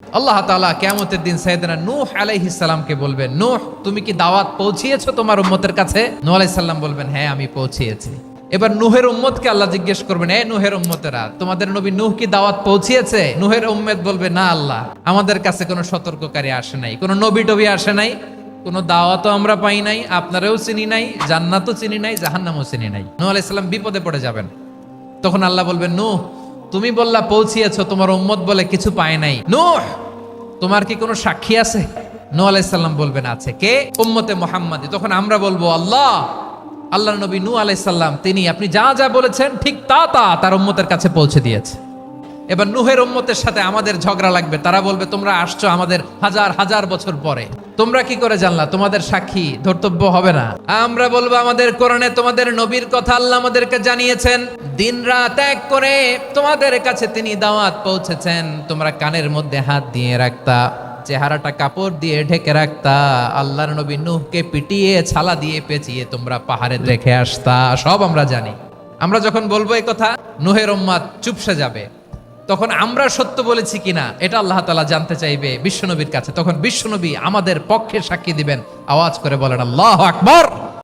আল্লাহ তাআলা কিয়ামতের দিন সাইয়েদনা নূহ আলাইহিস সালামকে বলবেন, নূহ তুমি কি দাওয়াত পৌঁছিয়েছো তোমার উম্মতের কাছে? নূহ আলাইহিস সালাম বলবেন, হ্যাঁ আমি পৌঁছিয়েছি। এবার নূহের উম্মতকে আল্লাহ জিজ্ঞেস করবেন, এ নূহের উম্মতেরা তোমাদের নবী নূহ কি দাওয়াত পৌঁছিয়েছে? নূহের উম্মত বলবে, না আল্লাহ, আমাদের কাছে কোনো সতর্ককারী আসে নাই, কোনো নবী টবি আসে নাই, কোনো দাওয়াতও আমরা পাই নাই, আপনারাও চিনি নাই, জান্নাতও চিনি নাই, জাহান্নামও চিনি নাই। নূহ আলাইহিস সালাম বিপদে পড়ে যাবেন। তখন আল্লাহ বলবেন, নূহ তুমি বললা পৌঁছিয়েছো, তোমার উম্মত বলে কিছু পায় নাই। নূহ তোমার কি কোনো সাক্ষী আছে? নূহ আলাইহিস সালাম বলবেন, আছে। কে? উম্মতে মুহাম্মাদি। তখন আমরা বলবো, আল্লাহর নবী নূহ আলাইহিস সালাম তিনি আপনি যা যা বলেছেন ঠিক তা তার উম্মতের কাছে পৌঁছে দিয়েছে। এবার নূহের উম্মতের সাথে আমাদের ঝগড়া লাগবে। তারা বলবে, তোমরা আসছো আমাদের হাজার হাজার বছর পরে, তোমরা কি করে জানলা? তোমাদের সাক্ষী ধর্তব্য হবে না? আমরা বলবো, আমাদের কোরআনে তোমাদের নবীর কথা আল্লাহ আমাদেরকে জানিয়েছেন, দিন রাত এক করে তোমাদের কাছে তিনি দাওয়াত পৌঁছেছেন। তোমরা কানের মধ্যে হাত দিয়ে রাখতা, চেহারাটা কাপড় দিয়ে ঢেকে রাখতা, আল্লাহর নবী নূহকে পিটিয়ে ছালা দিয়ে পেঁচিয়ে তোমরা পাহাড়ে রেখে আসতা, সব আমরা জানি। আমরা যখন বলবো এই কথা, নূহের উম্মত চুপসে যাবে। তখন আমরা সত্য বলেছি কিনা এটা আল্লাহ তাআলা জানতে চাইবে বিশ্বনবীর কাছে। তখন বিশ্বনবী আমাদের পক্ষে সাক্ষী দিবেন। আওয়াজ করে বলেন, আল্লাহু আকবার।